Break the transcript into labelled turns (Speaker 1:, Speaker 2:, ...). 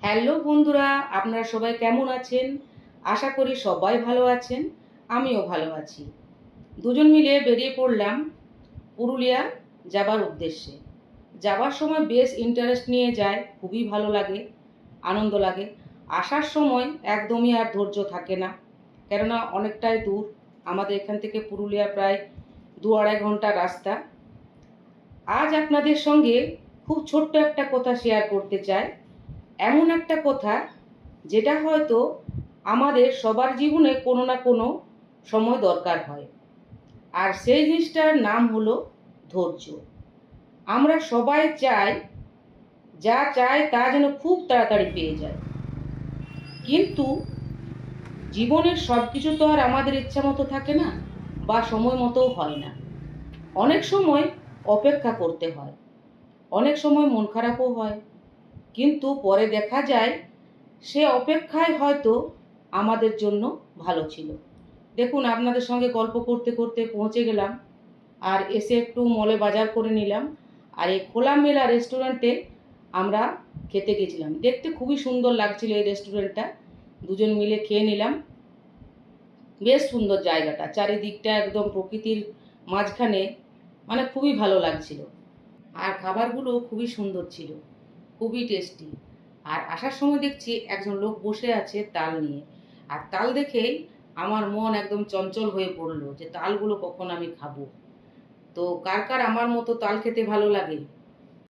Speaker 1: Hello বন্ধুরা, আপনারা সবাই কেমন আছেন? আশা করি সবাই ভালো আছেন। আমিও ভালো আছি। দুজন মিলে বেরিয়ে পড়লাম পুরুলিয়া যাবার উদ্দেশ্যে। যাবার সময় বেশ ইন্টারেস্ট নিয়ে যায়, খুবই ভালো লাগে, আনন্দ লাগে। আসার সময় একদমই আর ধৈর্য থাকে না, কেননা অনেকটাই দূর। আমাদের এখান থেকে পুরুলিয়া প্রায় 2-2.5 ঘন্টার রাস্তা। আজ আপনাদের সঙ্গে খুব ছোট্ট একটা কথা শেয়ার করতে চাই। এমন একটা কথা যেটা হয়তো আমাদের সবার জীবনে কোনো না কোনো সময় দরকার হয়। আর সেই জিনিসটার নাম হলো ধৈর্য। আমরা সবাই চাই যা চাই তা যেন খুব তাড়াতাড়ি পেয়ে যায়, কিন্তু জীবনের সব কিছু তো আর আমাদের ইচ্ছা মতো থাকে না, বা সময় মতোও হয় না। অনেক সময় অপেক্ষা করতে হয়, অনেক সময় মন খারাপও হয়, কিন্তু পরে দেখা যায় সে অপেক্ষায় হয়তো আমাদের জন্য ভালো ছিল। দেখুন, আপনাদের সঙ্গে গল্প করতে করতে পৌঁছে গেলাম, আর এসে একটু মলে বাজার করে নিলাম। আর এই খোলামেলা রেস্টুরেন্টে আমরা খেতে গেছিলাম। দেখতে খুবই সুন্দর লাগছিল এই রেস্টুরেন্টটা। দুজন মিলে খেয়ে নিলাম। বেশ সুন্দর জায়গাটা, চারিদিকটা একদম প্রকৃতির মাঝখানে, মানে খুবই ভালো লাগছিল। আর খাবারগুলো খুবই সুন্দর ছিল, খুবই টেস্টি। আর আসার সময় দেখছি একজন লোক বসে আছে তাল নিয়ে। আর তাল দেখেই আমার মন একদম চঞ্চল হয়ে পড়লো যে তালগুলো কখন আমি খাবো। তো কার কার আমার মতো তাল খেতে ভালো লাগে?